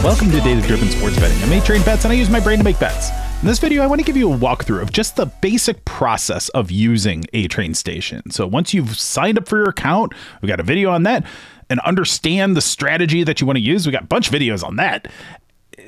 Welcome to Data-Driven Sports Betting. I'm A-Train Bets, and I use my brain to make bets. In this video, I want to give you a walkthrough of just the basic process of using A-Train Station. So once you've signed up for your account, we got a video on that, and understand the strategy that you want to use. We got a bunch of videos on that.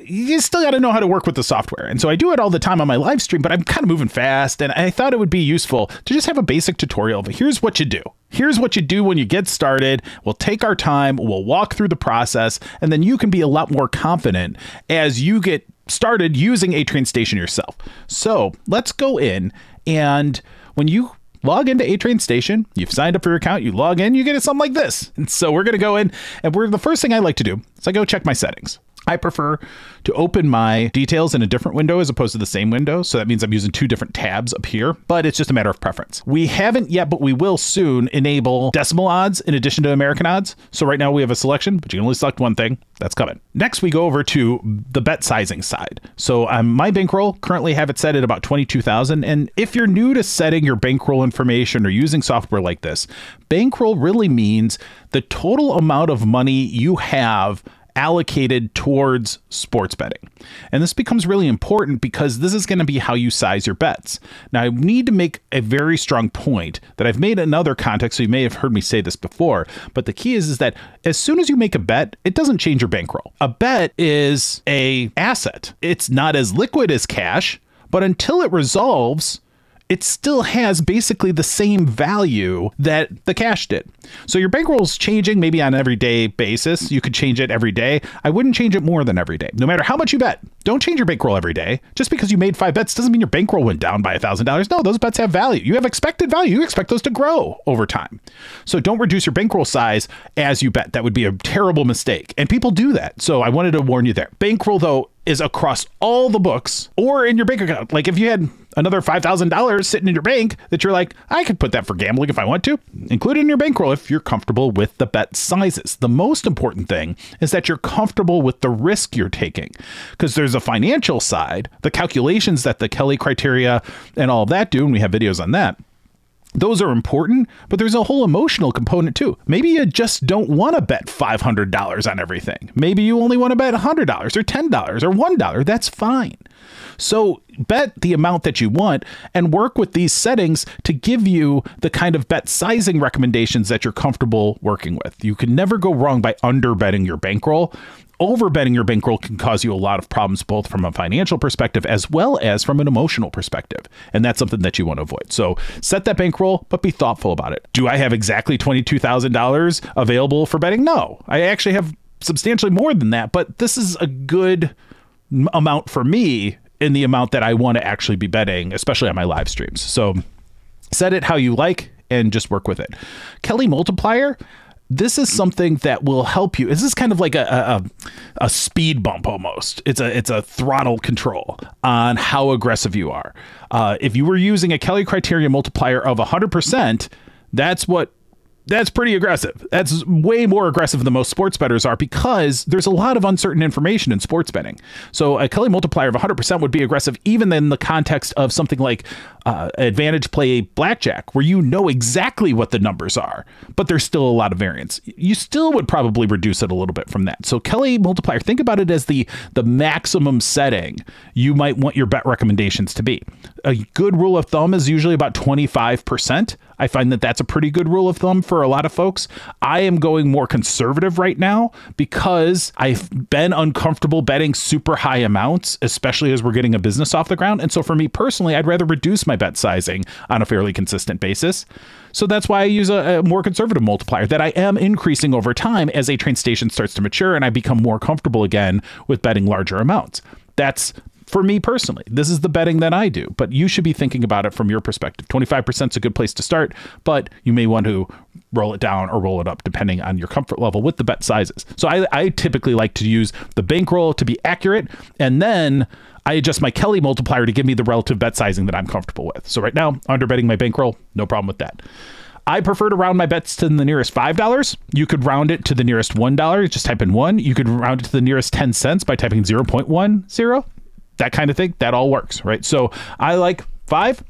You still got to know how to work with the software. And so I do it all the time on my live stream, but I'm kind of moving fast. And I thought it would be useful to just have a basic tutorial of here's what you do. Here's what you do when you get started. We'll take our time. We'll walk through the process. And then you can be a lot more confident as you get started using A-Train Station yourself. So let's go in. And when you log into A-Train Station, you've signed up for your account, you log in, you get something like this. And so we're going to go in, and the first thing I like to do is I go check my settings. I prefer to open my details in a different window as opposed to the same window. So that means I'm using two different tabs up here, but it's just a matter of preference. We haven't yet, but we will soon enable decimal odds in addition to American odds. So right now we have a selection, but you can only select one thing. That's coming. Next, we go over to the bet sizing side. So my bankroll currently have it set at about 22,000. And if you're new to setting your bankroll information or using software like this, bankroll really means the total amount of money you have allocated towards sports betting. And this becomes really important because this is going to be how you size your bets. Now, I need to make a very strong point that I've made in other contexts, so you may have heard me say this before, but the key is that as soon as you make a bet, it doesn't change your bankroll. A bet is an asset. It's not as liquid as cash, but until it resolves, it still has basically the same value that the cash did. So your bankroll is changing maybe on an everyday basis. You could change it every day. I wouldn't change it more than every day. No matter how much you bet, don't change your bankroll every day. Just because you made 5 bets doesn't mean your bankroll went down by $1,000. No, those bets have value. You have expected value. You expect those to grow over time. So don't reduce your bankroll size as you bet. That would be a terrible mistake. And people do that. So I wanted to warn you there. Bankroll, though, is across all the books or in your bank account. Like if you had another $5,000 sitting in your bank that you're like, I could put that for gambling if I want to, include it in your bankroll if you're comfortable with the bet sizes. The most important thing is that you're comfortable with the risk you're taking, because there's a financial side, the calculations that the Kelly criteria and all of that do, and we have videos on that. Those are important, but there's a whole emotional component too. Maybe you just don't want to bet $500 on everything. Maybe you only want to bet $100 or $10 or $1. That's fine. So bet the amount that you want and work with these settings to give you the kind of bet sizing recommendations that you're comfortable working with. You can never go wrong by under betting your bankroll. Over betting your bankroll can cause you a lot of problems, both from a financial perspective as well as from an emotional perspective. And that's something that you want to avoid. So set that bankroll, but be thoughtful about it. Do I have exactly $22,000 available for betting? No, I actually have substantially more than that, but this is a good amount for me in the amount that I want to actually be betting, especially on my live streams. So set it how you like and just work with it. Kelly multiplier. This is something that will help you. This is kind of like a speed bump almost. It's a throttle control on how aggressive you are. If you were using a Kelly criteria multiplier of 100%, that's pretty aggressive. That's way more aggressive than most sports bettors are, because there's a lot of uncertain information in sports betting. So a Kelly multiplier of 100% would be aggressive even in the context of something like advantage play blackjack, where you know exactly what the numbers are, but there's still a lot of variance. You still would probably reduce it a little bit from that. So Kelly multiplier, think about it as the maximum setting you might want your bet recommendations to be. A good rule of thumb is usually about 25%. I find that that's a pretty good rule of thumb for a lot of folks. I am going more conservative right now because I've been uncomfortable betting super high amounts, especially as we're getting a business off the ground. And so for me personally, I'd rather reduce my bet sizing on a fairly consistent basis. So that's why I use a more conservative multiplier that I am increasing over time as A-Train Station starts to mature and I become more comfortable again with betting larger amounts. That's for me personally. This is the betting that I do, but you should be thinking about it from your perspective. 25% is a good place to start, but you may want to roll it down or roll it up depending on your comfort level with the bet sizes. So I typically like to use the bankroll to be accurate, and then I adjust my Kelly multiplier to give me the relative bet sizing that I'm comfortable with. So right now, under betting my bankroll, no problem with that. I prefer to round my bets to the nearest $5. You could round it to the nearest $1. Just type in 1. You could round it to the nearest 10 cents by typing 0.10. That kind of thing. That all works, right? So I like 5,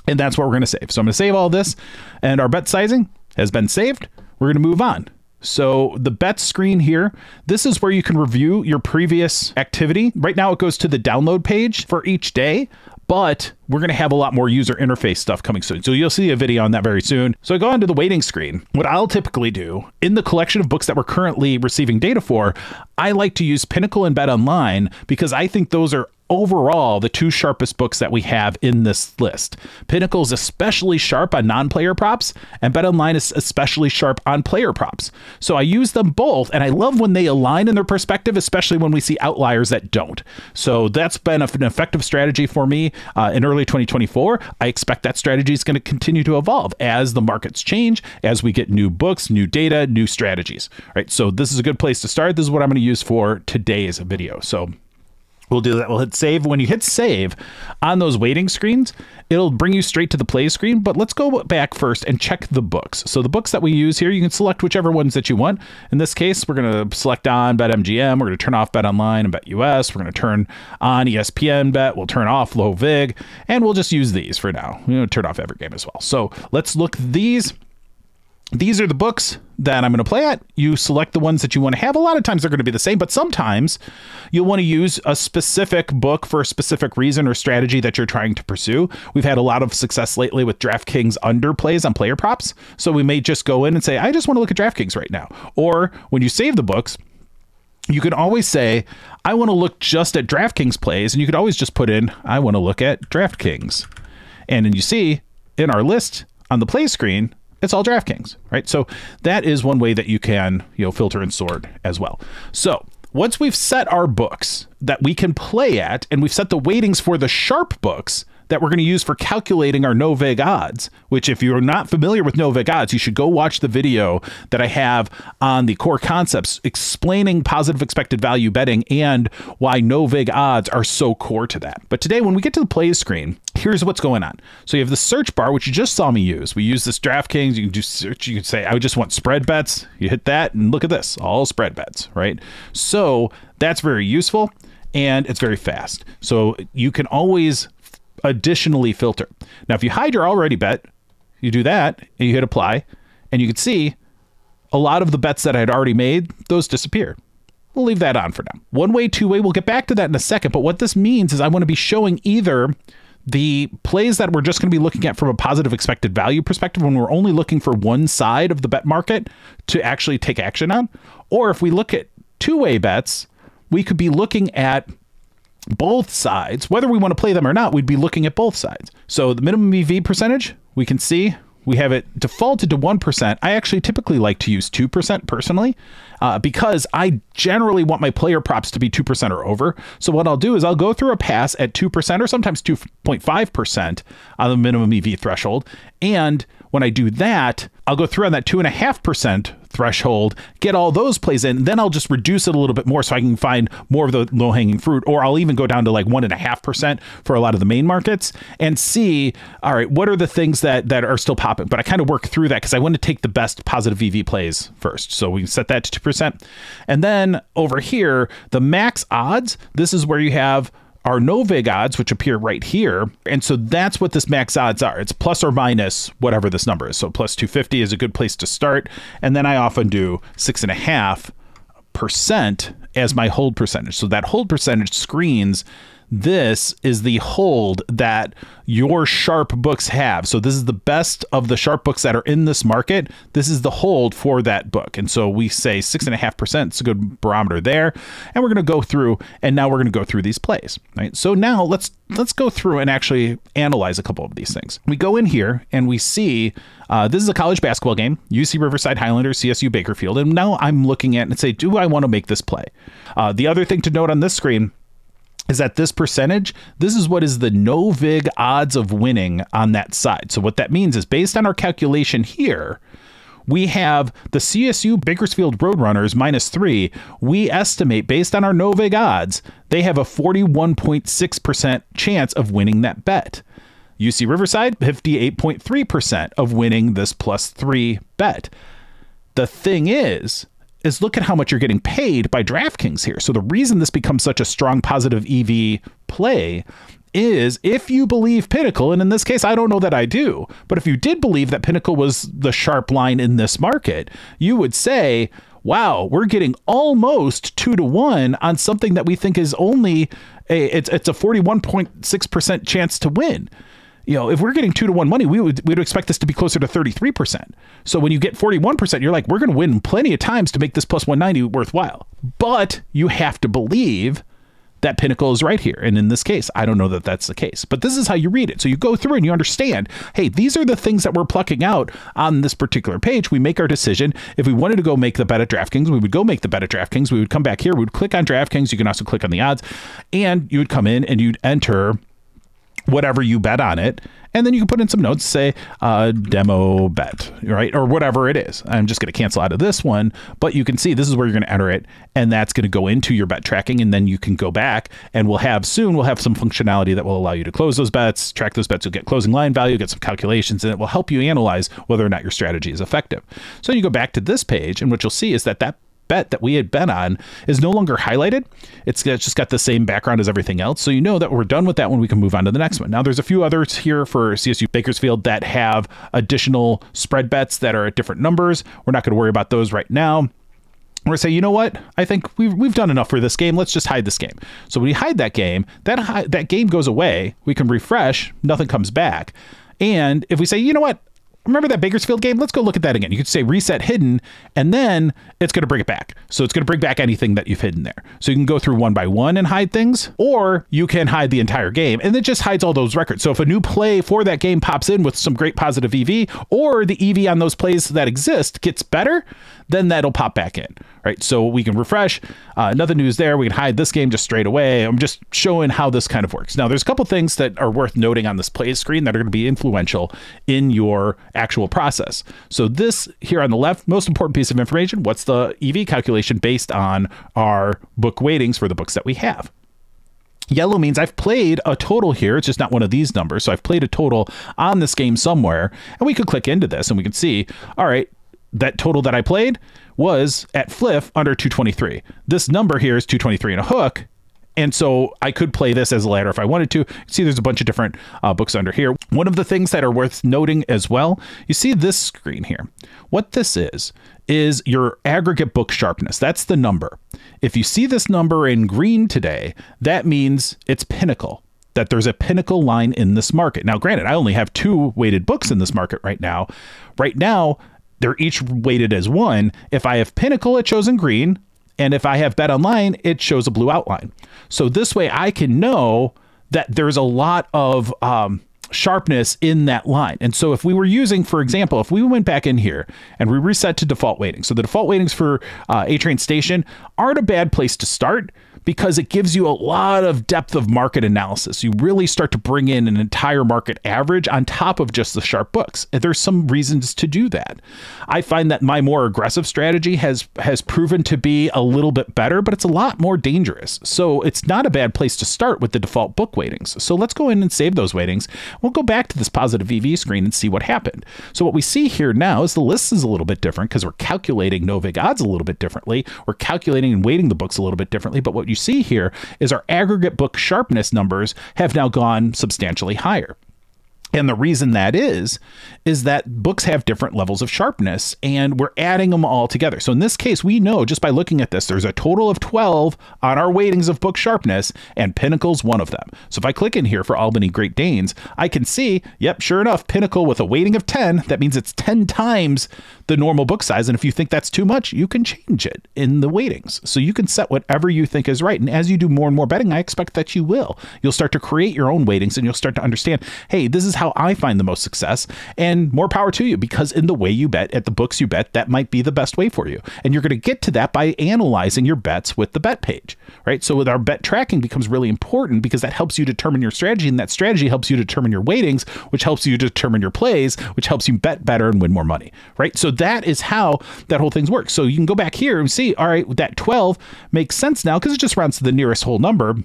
and that's what we're going to save. So I'm going to save all this, and our bet sizing has been saved. We're going to move on. So the bets screen here, this is where you can review your previous activity. Right now it goes to the download page for each day, but we're going to have a lot more user interface stuff coming soon. So you'll see a video on that very soon. So I go onto the waiting screen. What I'll typically do in the collection of books that we're currently receiving data for, I like to use Pinnacle and Bet Online because I think those are overall the two sharpest books that we have in this list. Pinnacle is especially sharp on non-player props, and BetOnline is especially sharp on player props. So I use them both, and I love when they align in their perspective, especially when we see outliers that don't. So that's been an effective strategy for me in early 2024. I expect that strategy is going to continue to evolve as the markets change, as we get new books, new data, new strategies. All right, so this is a good place to start. This is what I'm going to use for today's video. So we'll do that. We'll hit save. When you hit save on those waiting screens, it'll bring you straight to the play screen. But let's go back first and check the books. So the books that we use here, you can select whichever ones that you want. In this case, we're going to select on BetMGM. We're going to turn off BetOnline and BetUS. We're going to turn on ESPN Bet. We'll turn off Low Vig, and we'll just use these for now. We're going to turn off every game as well. So let's look at these. These are the books that I'm going to play at. You select the ones that you want to have. A lot of times they're going to be the same, but sometimes you'll want to use a specific book for a specific reason or strategy that you're trying to pursue. We've had a lot of success lately with DraftKings underplays on player props. So we may just go in and say, I just want to look at DraftKings right now. Or when you save the books, you can always say, I want to look just at DraftKings plays. And you could always just put in, I want to look at DraftKings. And then you see in our list on the play screen, it's all DraftKings, right? So that is one way that you can, filter and sort as well. So once we've set our books that we can play at, and we've set the weightings for the sharp books that we're going to use for calculating our no vig odds, which if you're not familiar with no vig odds, you should go watch the video that I have on the core concepts explaining positive expected value betting and why no vig odds are so core to that. But today, when we get to the play screen, here's what's going on. So you have the search bar, which you just saw me use. We use this DraftKings. You can do search. You can say, I just want spread bets. You hit that and look at this, all spread bets, right? So that's very useful and it's very fast. So you can always additionally filter. Now, if you hide your already bet, you do that and you hit apply, and you can see a lot of the bets that I had already made, those disappear. We'll leave that on for now. One way, two way, we'll get back to that in a second. But what this means is I want to be showing either the plays that we're just going to be looking at from a positive expected value perspective when we're only looking for one side of the bet market to actually take action on, or if we look at two-way bets, we could be looking at both sides. Whether we want to play them or not, we'd be looking at both sides. So the minimum EV percentage, we can see we have it defaulted to 1%. I actually typically like to use 2% personally because I generally want my player props to be 2% or over. So what I'll do is I'll go through a pass at 2% or sometimes 2.5% on the minimum EV threshold. And when I do that, I'll go through on that 2.5% threshold, get all those plays in, then I'll just reduce it a little bit more so I can find more of the low-hanging fruit, or I'll even go down to like 1.5% for a lot of the main markets and see, all right, what are the things that are still popping? But I kind of work through that because I want to take the best positive EV plays first. So we set that to 2%. And then over here, the max odds, this is where you have our no vig odds, which appear right here. And so that's what this max odds are. It's plus or minus whatever this number is. So plus 250 is a good place to start. And then I often do 6.5% as my hold percentage. So that hold percentage screens, this is the hold that your sharp books have. So this is the best of the sharp books that are in this market. This is the hold for that book. And so we say 6.5%. It's a good barometer there. And we're going to go through, and now we're going to go through these plays, right? So now let's go through and actually analyze a couple of these things. We go in here and we see this is a college basketball game, UC Riverside Highlanders, CSU Bakerfield. And now I'm looking at it and say, do I want to make this play? The other thing to note on this screen is that this percentage, this is what is the no vig odds of winning on that side. So what that means is based on our calculation here, we have the CSU Bakersfield Roadrunners -3. We estimate based on our no vig odds, they have a 41.6% chance of winning that bet. UC Riverside, 58.3% of winning this +3 bet. The thing is look at how much you're getting paid by DraftKings here. So the reason this becomes such a strong positive EV play is if you believe Pinnacle, and in this case, I don't know that I do, but if you did believe that Pinnacle was the sharp line in this market, you would say, wow, we're getting almost 2-to-1 on something that we think is only it's a 41.6% chance to win. You know, if we're getting 2-to-1 money, we'd expect this to be closer to 33%. So when you get 41%, you're like, we're going to win plenty of times to make this plus 190 worthwhile. But you have to believe that Pinnacle is right here. And in this case, I don't know that that's the case, but this is how you read it. So you go through and you understand, hey, these are the things that we're plucking out on this particular page. We make our decision. If we wanted to go make the bet at DraftKings, we would go make the bet at DraftKings. We would come back here. We would click on DraftKings. You can also click on the odds, and you would come in and you'd enter whatever you bet on it. And then you can put in some notes, say demo bet, right? Or whatever it is. I'm just going to cancel out of this one, but you can see this is where you're going to enter it. And that's going to go into your bet tracking. And then you can go back and we'll have some functionality that will allow you to close those bets, track those bets. You'll get closing line value, get some calculations, and it will help you analyze whether or not your strategy is effective. So you go back to this page, and what you'll see is that bet that we had bet on is no longer highlighted. It's just got the same background as everything else. So you know that we're done with that one. We can move on to the next one. Now there's a few others here for CSU Bakersfield that have additional spread bets that are at different numbers. We're not going to worry about those right now. We're going to say, you know what? I think we've done enough for this game. Let's just hide this game. So when we hide that game, that game goes away. We can refresh. Nothing comes back. And if we say, you know what? Remember that Bakersfield game? Let's go look at that again. You could say reset hidden, and then it's going to bring it back. So it's going to bring back anything that you've hidden there. So you can go through one by one and hide things, or you can hide the entire game, and it just hides all those records. So if a new play for that game pops in with some great positive EV, or the EV on those plays that exist gets better, then that'll pop back in, right? So we can refresh. Nothing news there. We can hide this game just straight away. I'm just showing how this kind of works. Now, there's a couple things that are worth noting on this play screen that are going to be influential in your actual process. So this here on the left, most important piece of information, what's the EV calculation based on our book weightings for the books that we have? Yellow means I've played a total here. It's just not one of these numbers. So I've played a total on this game somewhere, and we could click into this and we can see, all right, that total that I played was at Fliff under 223. This number here is 223 and a hook. And so I could play this as a ladder if I wanted to. See, there's a bunch of different books under here. One of the things that are worth noting as well, you see this screen here. What this is your aggregate book sharpness. That's the number. If you see this number in green today, that means it's Pinnacle, that there's a Pinnacle line in this market. Now, granted, I only have 2 weighted books in this market right now. Right now, they're each weighted as 1. If I have Pinnacle, it shows in green. And if I have Bet Online, it shows a blue outline. So this way I can know that there's a lot of sharpness in that line. And so if we were using, for example, if we went back in here and we reset to default weighting. So the default weightings for A-Train Station aren't a bad place to start, because it gives you a lot of depth of market analysis. You really start to bring in an entire market average on top of just the sharp books. And there's some reasons to do that. I find that my more aggressive strategy has proven to be a little bit better, but it's a lot more dangerous. So it's not a bad place to start with the default book weightings. So let's go in and save those weightings. We'll go back to this positive EV screen and see what happened. So what we see here now is the list is a little bit different because we're calculating no vig odds a little bit differently. We're calculating and weighting the books a little bit differently. But what you see here is our aggregate book sharpness numbers have now gone substantially higher. And the reason that is that books have different levels of sharpness, and we're adding them all together. So in this case, we know just by looking at this, there's a total of 12 on our weightings of book sharpness, and Pinnacle's one of them. So if I click in here for Albany Great Danes, I can see, yep, sure enough, Pinnacle with a weighting of 10, that means it's 10 times the normal book size. And if you think that's too much, you can change it in the weightings. So you can set whatever you think is right. And as you do more and more betting, I expect that you will. You'll start to create your own weightings, and you'll start to understand, hey, this is how I find the most success, and more power to you, because in the way you bet, at the books you bet, that might be the best way for you. And you're going to get to that by analyzing your bets with the bet page, right? So with our bet tracking becomes really important, because that helps you determine your strategy, and that strategy helps you determine your weightings, which helps you determine your plays, which helps you bet better and win more money, right? So that is how that whole thing works. So you can go back here and see, all right, that 12 makes sense now because it just rounds to the nearest whole number.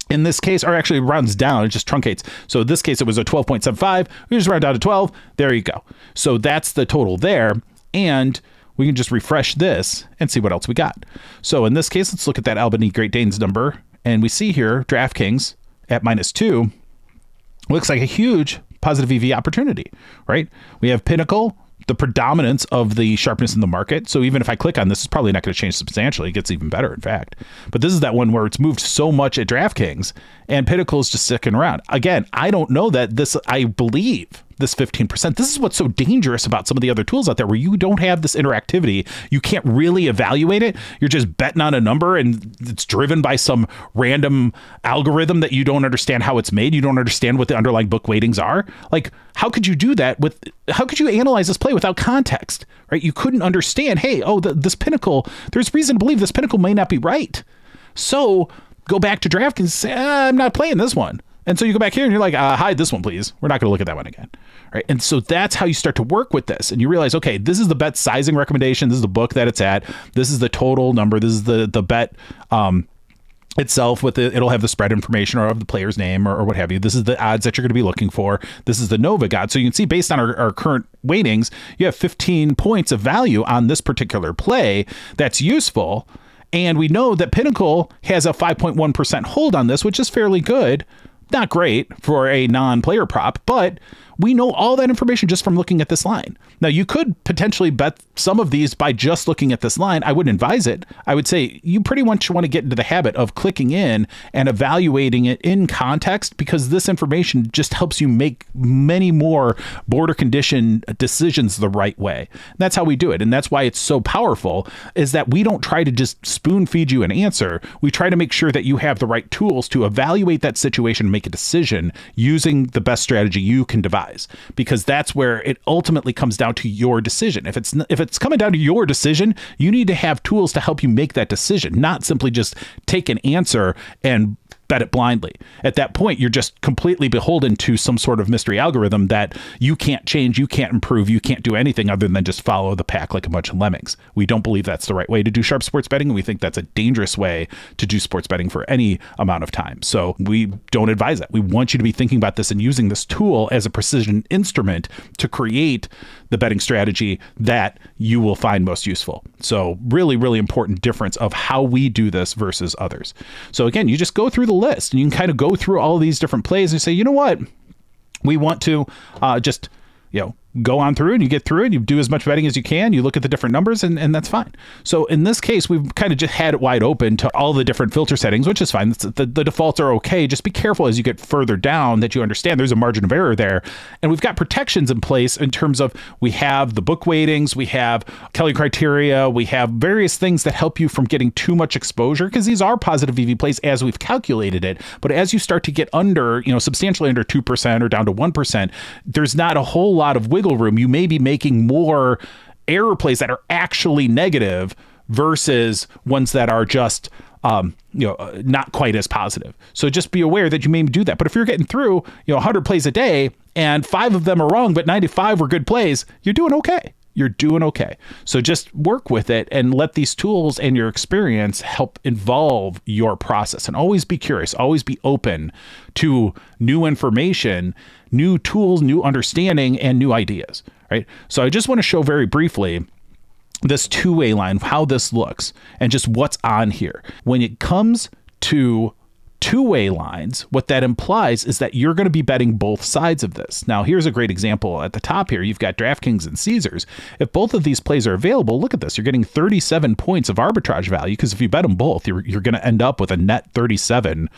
In this case, or actually rounds down, it just truncates. So in this case, it was a 12.75. We just round down to 12. There you go. So that's the total there. And we can just refresh this and see what else we got. So in this case, let's look at that Albany Great Danes number. And we see here, DraftKings at -2 looks like a huge positive EV opportunity, right? We have Pinnacle, the predominance of the sharpness in the market. So even if I click on this, it's probably not going to change substantially. It gets even better, in fact. But this is that one where it's moved so much at DraftKings and Pinnacle is just sticking around. Again, I don't know that this, I believe this 15%. This is what's so dangerous about some of the other tools out there where you don't have this interactivity. You can't really evaluate it. You're just betting on a number and it's driven by some random algorithm that you don't understand how it's made. You don't understand what the underlying book weightings are. Like, how could you do that with, how could you analyze this play without context, right? You couldn't understand, hey, oh, this Pinnacle, there's reason to believe this Pinnacle may not be right. So go back to DraftKings and say, I'm not playing this one. And so you go back here and you're like, hide this one, please. We're not going to look at that one again. Right. And so that's how you start to work with this. And you realize, okay, this is the bet sizing recommendation. This is the book that it's at. This is the total number. This is the bet itself with it. It'll have the spread information or of the player's name or what have you. This is the odds that you're going to be looking for. This is the Nova odds. So you can see based on our current weightings, you have 15 points of value on this particular play that's useful. And we know that Pinnacle has a 5.1% hold on this, which is fairly good. Not great for a non-player prop, but we know all that information just from looking at this line. Now, you could potentially bet some of these by just looking at this line. I wouldn't advise it. I would say you pretty much want to get into the habit of clicking in and evaluating it in context, because this information just helps you make many more border condition decisions the right way. That's how we do it. And that's why it's so powerful, is that we don't try to just spoon feed you an answer. We try to make sure that you have the right tools to evaluate that situation and make a decision using the best strategy you can devise. Because that's where it ultimately comes down to your decision. If it's coming down to your decision, you need to have tools to help you make that decision, not simply just take an answer and bet it blindly. At that point, you're just completely beholden to some sort of mystery algorithm that you can't change, you can't improve, you can't do anything other than just follow the pack like a bunch of lemmings. We don't believe that's the right way to do sharp sports betting, and we think that's a dangerous way to do sports betting for any amount of time. So we don't advise that. We want you to be thinking about this and using this tool as a precision instrument to create the betting strategy that you will find most useful. So really, really important difference of how we do this versus others. So again, you just go through the list and you can kind of go through all these different plays and say, you know what, we want to just, you know, go on through and you get through it. You do as much betting as you can. You look at the different numbers and that's fine. So in this case, we've kind of just had it wide open to all the different filter settings, which is fine. The defaults are okay. Just be careful as you get further down that you understand there's a margin of error there. And we've got protections in place in terms of we have the book weightings, we have Kelly criteria, we have various things that help you from getting too much exposure, because these are positive EV plays as we've calculated it. But as you start to get under, you know, substantially under 2% or down to 1%, there's not a whole lot of wiggle room. You may be making more error plays that are actually negative versus ones that are just not quite as positive. So just be aware that you may do that. But if you're getting through 100 plays a day and 5 of them are wrong but 95 were good plays, you're doing okay. You're doing okay. So just work with it and let these tools and your experience help evolve your process. And always be curious, always be open to new information, new tools, new understanding, and new ideas, right? So I just want to show very briefly this two-way line, how this looks, and just what's on here. When it comes to two-way lines, what that implies is that you're going to be betting both sides of this. Now, here's a great example at the top here. You've got DraftKings and Caesars. If both of these plays are available, look at this. You're getting 37 points of arbitrage value, because if you bet them both, you're going to end up with a net 37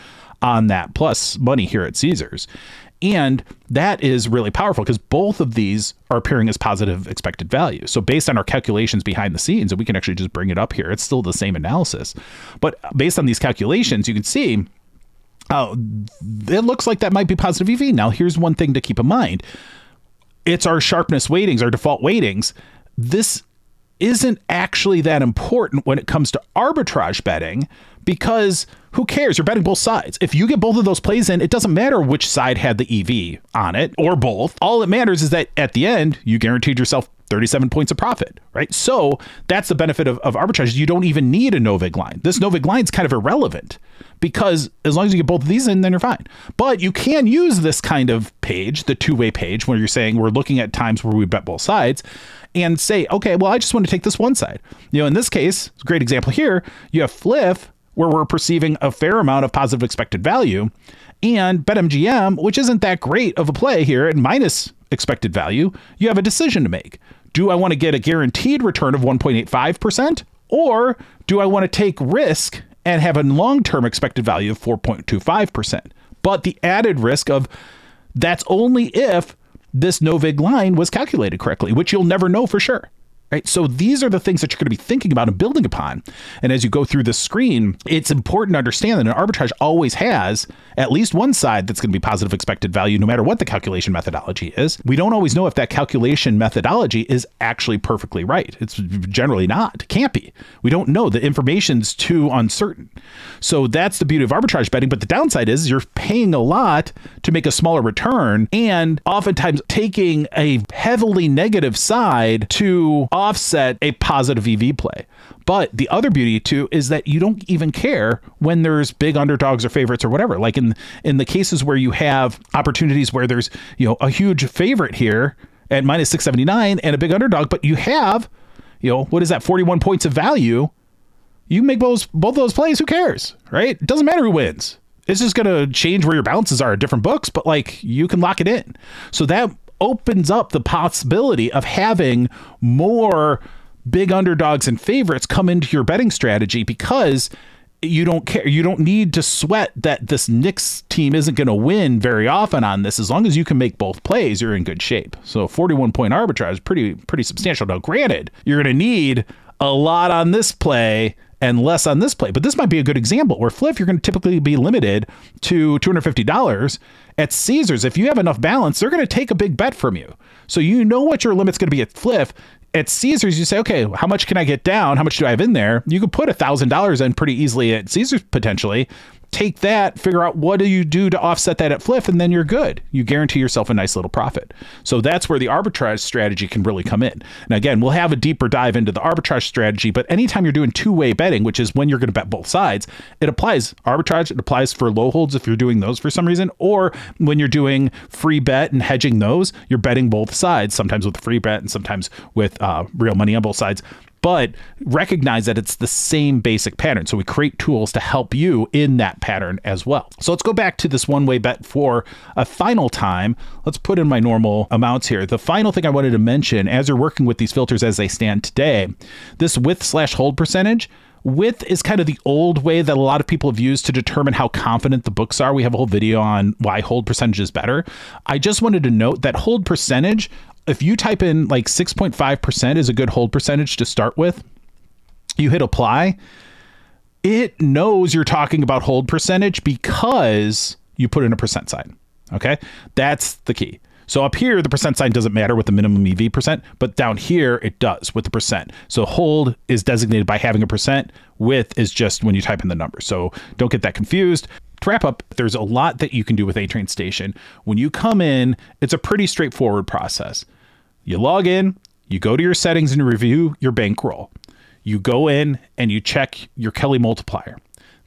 on that plus money here at Caesars. And that is really powerful because both of these are appearing as positive expected value. So based on our calculations behind the scenes, and we can actually just bring it up here, it's still the same analysis. But based on these calculations, you can see it looks like that might be positive EV. Now, here's one thing to keep in mind. It's our sharpness weightings, our default weightings. This isn't actually that important when it comes to arbitrage betting, because who cares? You're betting both sides. If you get both of those plays in, it doesn't matter which side had the EV on it or both. All that matters is that at the end, you guaranteed yourself 37 points of profit, right? So that's the benefit of arbitrage. You don't even need a Novig line. This Novig line is kind of irrelevant, because as long as you get both of these in, then you're fine. But you can use this kind of page, the two-way page, where you're saying we're looking at times where we bet both sides, and say, okay, well, I just want to take this one side. In this case, it's a great example here. You have Fliff, where we're perceiving a fair amount of positive expected value. And BetMGM, which isn't that great of a play here at minus expected value, you have a decision to make. Do I want to get a guaranteed return of 1.85%? Or do I want to take risk and have a long-term expected value of 4.25%? But the added risk of that's only if this no vig line was calculated correctly, which you'll never know for sure. Right? So these are the things that you're going to be thinking about and building upon. And as you go through the screen, it's important to understand that an arbitrage always has at least one side that's going to be positive expected value, no matter what the calculation methodology is. We don't always know if that calculation methodology is actually perfectly right. It's generally not. It can't be. We don't know. The information's too uncertain. So that's the beauty of arbitrage betting. But the downside is you're paying a lot to make a smaller return, and oftentimes taking a heavily negative side to offset a positive EV play. But the other beauty too is that you don't even care when there's big underdogs or favorites or whatever. Like in the cases where you have opportunities where there's, you know, a huge favorite here at minus 679 and a big underdog, but you have, you know, what is that, 41 points of value? You make both those plays, who cares, right? It doesn't matter who wins. It's just going to change where your balances are at different books, but like you can lock it in. So that opens up the possibility of having more big underdogs and favorites come into your betting strategy, because you don't care. You don't need to sweat that this Knicks team isn't going to win very often on this. As long as you can make both plays, you're in good shape. So 41-point arbitrage is pretty substantial. Now, granted, you're going to need a lot on this play and less on this play. But this might be a good example where Fliff, you're going to typically be limited to $250. At Caesars, if you have enough balance, they're going to take a big bet from you. So you know what your limit's going to be at Fliff. At Caesars, you say, okay, how much can I get down? How much do I have in there? You could put $1,000 in pretty easily at Caesars potentially. Take that, figure out what do you do to offset that at Fliff, and then you're good. You guarantee yourself a nice little profit. So that's where the arbitrage strategy can really come in. Now, again, we'll have a deeper dive into the arbitrage strategy, but anytime you're doing two-way betting, which is when you're going to bet both sides, it applies arbitrage. It applies for low holds if you're doing those for some reason, or when you're doing free bet and hedging those, you're betting both sides, sometimes with a free bet and sometimes with real money on both sides. But recognize that it's the same basic pattern. So we create tools to help you in that pattern as well. So let's go back to this one-way bet for a final time. Let's put in my normal amounts here. The final thing I wanted to mention, as you're working with these filters as they stand today, this width/hold percentage. Width is kind of the old way that a lot of people have used to determine how confident the books are. We have a whole video on why hold percentage is better. I just wanted to note that hold percentage, if you type in like 6.5% is a good hold percentage to start with, you hit apply, it knows you're talking about hold percentage because you put in a percent sign. Okay, that's the key. So up here, the percent sign doesn't matter with the minimum EV percent, but down here it does with the percent. So hold is designated by having a percent. Width is just when you type in the number. So don't get that confused. To wrap up, there's a lot that you can do with A-Train Station. When you come in, it's a pretty straightforward process. You log in, you go to your settings and review your bankroll. You go in and you check your Kelly multiplier.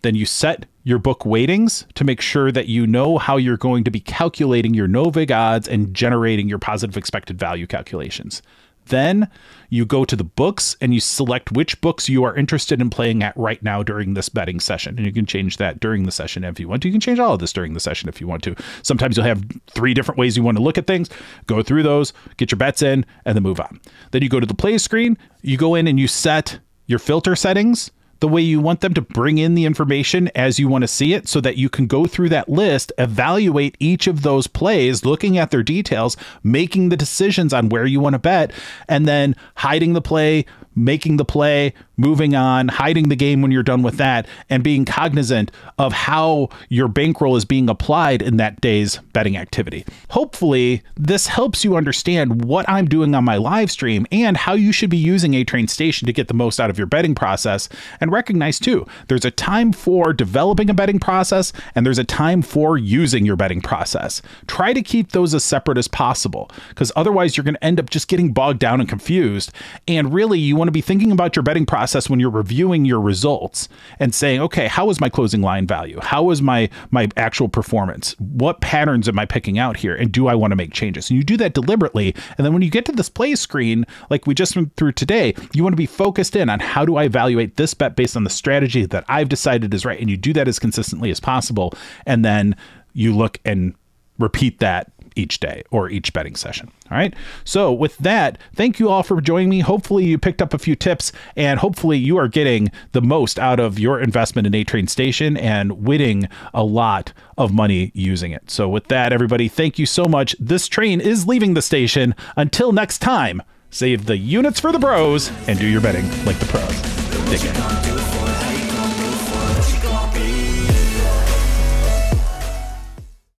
Then you set your book weightings to make sure that you know how you're going to be calculating your no vig odds and generating your positive expected value calculations. Then you go to the books and you select which books you are interested in playing at right now during this betting session. And you can change that during the session if you want to. You can change all of this during the session if you want to. Sometimes you'll have 3 different ways you want to look at things. Go through those, get your bets in, and then move on. Then you go to the play screen. You go in and you set your filter settings the way you want them to bring in the information as you want to see it, so that you can go through that list, evaluate each of those plays, looking at their details, making the decisions on where you want to bet, and then hiding the play, making the play, moving on, hiding the game when you're done with that, and being cognizant of how your bankroll is being applied in that day's betting activity. Hopefully, this helps you understand what I'm doing on my live stream and how you should be using A-Train Station to get the most out of your betting process. And recognize too, there's a time for developing a betting process and there's a time for using your betting process. Try to keep those as separate as possible, because otherwise you're going to end up just getting bogged down and confused. And really, you want to be thinking about your betting process when you're reviewing your results and saying, okay, how was my closing line value? How was my actual performance? What patterns am I picking out here? And do I want to make changes? And you do that deliberately. And then when you get to this play screen, like we just went through today, you want to be focused in on how do I evaluate this bet based on the strategy that I've decided is right. And you do that as consistently as possible. And then you look and repeat that each day or each betting session. All right. So with that, thank you all for joining me. Hopefully you picked up a few tips, and hopefully you are getting the most out of your investment in A-Train Station and winning a lot of money using it. So with that, everybody, thank you so much. This train is leaving the station. Until next time, save the units for the bros and do your betting like the pros. Dig in.